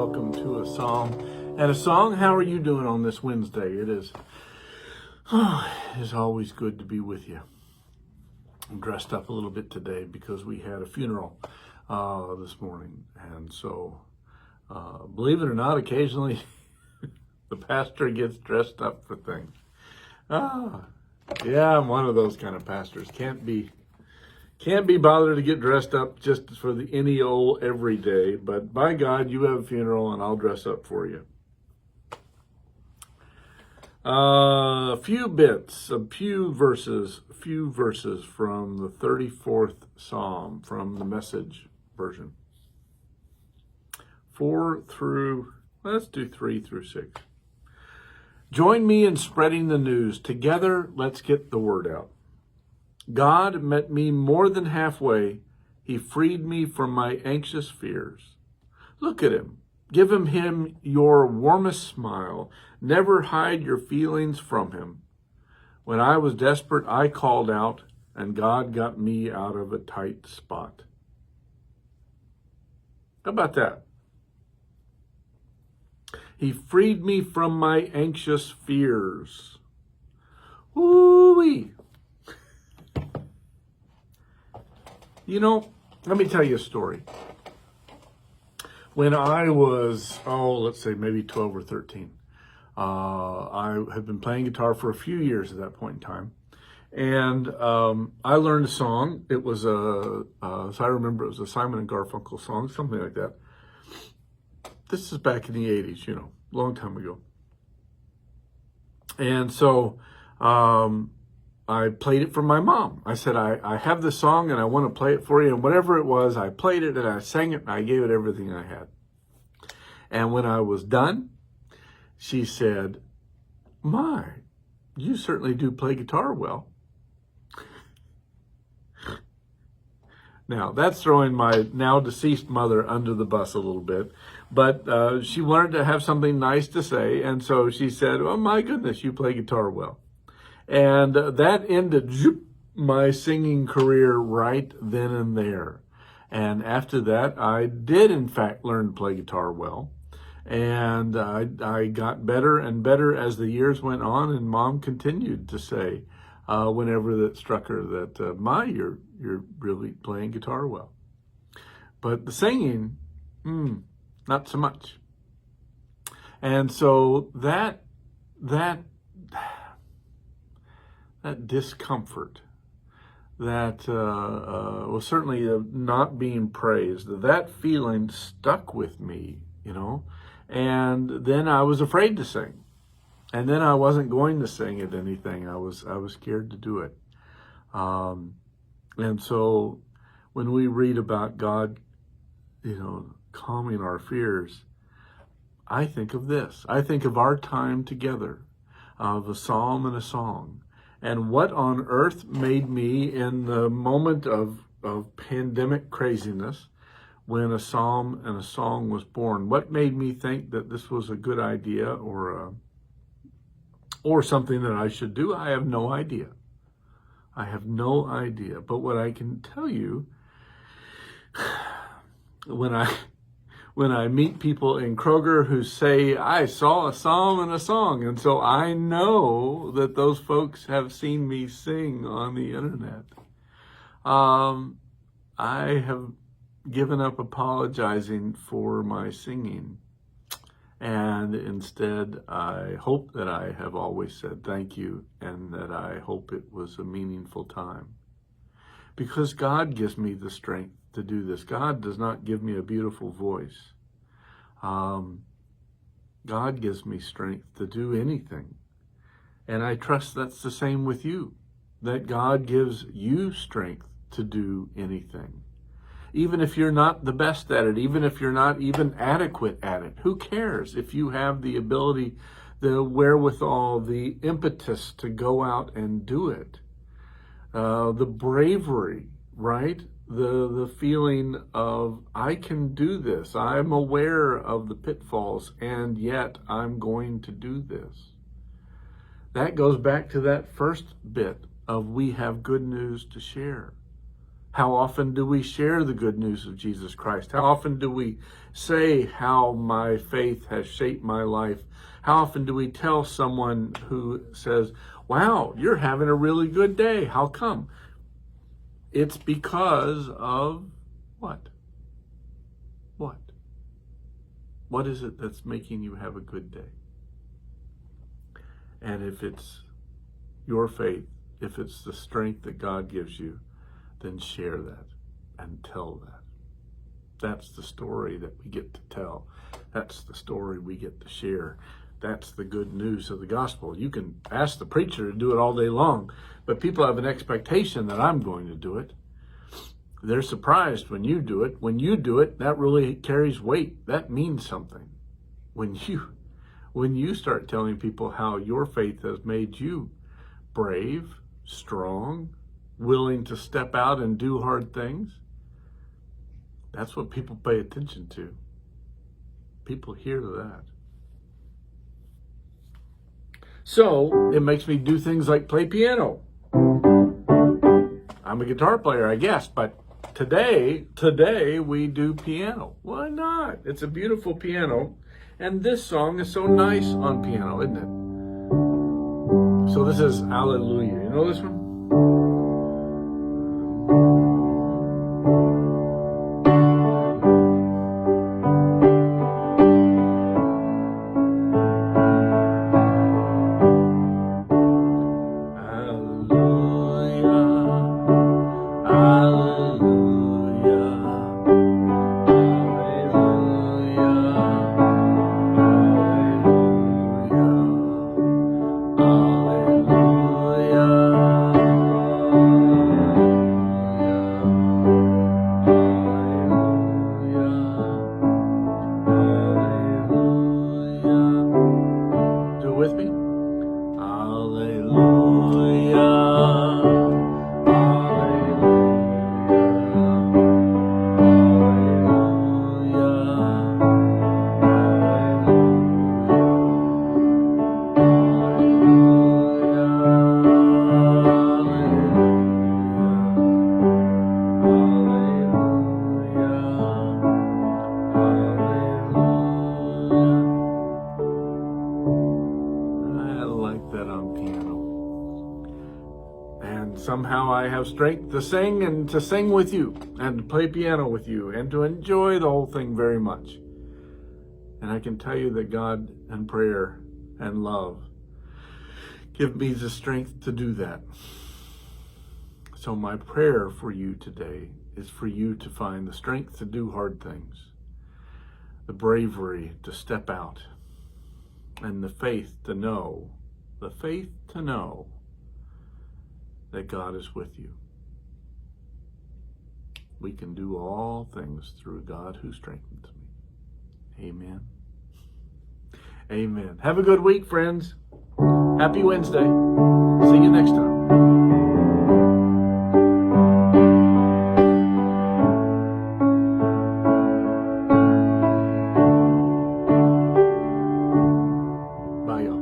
welcome to a psalm and a song. How are you doing on this Wednesday? It is always good to be with you. I'm dressed up a little bit today because we had a funeral this morning. And so, believe it or not, occasionally the pastor gets dressed up for things. Yeah, I'm one of those kind of pastors. Can't be bothered to get dressed up just for the any old every day. But by God, you have a funeral and I'll dress up for you. A few verses from the 34th Psalm from the Message version. 3 through 6. Join me in spreading the news. Together, let's get the word out. God met me more than halfway. He freed me from my anxious fears. Look at him. Give him your warmest smile. Never hide your feelings from him. When I was desperate, I called out, and God got me out of a tight spot. How about that? He freed me from my anxious fears. Woo-wee. You know, let me tell you a story. When I was, let's say maybe 12 or 13, I had been playing guitar for a few years at that point in time. And I learned a song. It was as I remember, it was a Simon and Garfunkel song, something like that. This is back in the 80s, long time ago. And so I played it for my mom. I said, I have this song and I want to play it for you. And whatever it was, I played it and I sang it and I gave it everything I had. And when I was done, she said, "My, you certainly do play guitar well." Now, that's throwing my now deceased mother under the bus a little bit. But she wanted to have something nice to say. And so she said, "Oh, my goodness, you play guitar well." And that ended my singing career right then and there. And after that, I did, in fact, learn to play guitar well. And I got better and better as the years went on. And Mom continued to say, whenever that struck her, that, you're really playing guitar well. But the singing, not so much. And so that discomfort, that was certainly not being praised, that feeling stuck with me, and then I was afraid to sing, and then I wasn't going to sing at anything. I was scared to do it. And so when we read about God, calming our fears, I think of this. I think of our time together, of a psalm and a song. And what on earth made me, in the moment of pandemic craziness, when a psalm and a song was born, what made me think that this was a good idea or something that I should do? I have no idea. But what I can tell you, when I meet people in Kroger who say, "I saw a psalm and a song," and so I know that those folks have seen me sing on the internet. I have given up apologizing for my singing. And instead, I hope that I have always said thank you, and that I hope it was a meaningful time. Because God gives me the strength to do this. God does not give me a beautiful voice. God gives me strength to do anything. And I trust that's the same with you, that God gives you strength to do anything. Even if you're not the best at it, even if you're not even adequate at it, who cares if you have the ability, the wherewithal, the impetus to go out and do it? The bravery, right? The feeling of, I can do this. I'm aware of the pitfalls, and yet I'm going to do this. That goes back to that first bit of we have good news to share. How often do we share the good news of Jesus Christ? How often do we say how my faith has shaped my life? How often do we tell someone who says, wow, you're having a really good day? How come? It's because of what? What? What is it that's making you have a good day? And if it's your faith, if it's the strength that God gives you, then share that and tell that. That's the story that we get to tell. That's the story we get to share. That's the good news of the gospel. You can ask the preacher to do it all day long, but people have an expectation that I'm going to do it. They're surprised when you do it. When you do it, that really carries weight. That means something. When you start telling people how your faith has made you brave, strong, willing to step out and do hard things, that's what people pay attention to. People hear that. So it makes me do things like play piano. I'm a guitar player, I guess, but today we do piano. Why not? It's a beautiful piano, and this song is so nice on piano, isn't it? So this is Hallelujah. You know this one? With me? Hallelujah. Somehow I have strength to sing and to sing with you and to play piano with you and to enjoy the whole thing very much. And I can tell you that God and prayer and love give me the strength to do that. So my prayer for you today is for you to find the strength to do hard things, the bravery to step out, and the faith to know that God is with you. We can do all things through God who strengthens me. Amen. Amen. Have a good week, friends. Happy Wednesday. See you next time. Bye, y'all.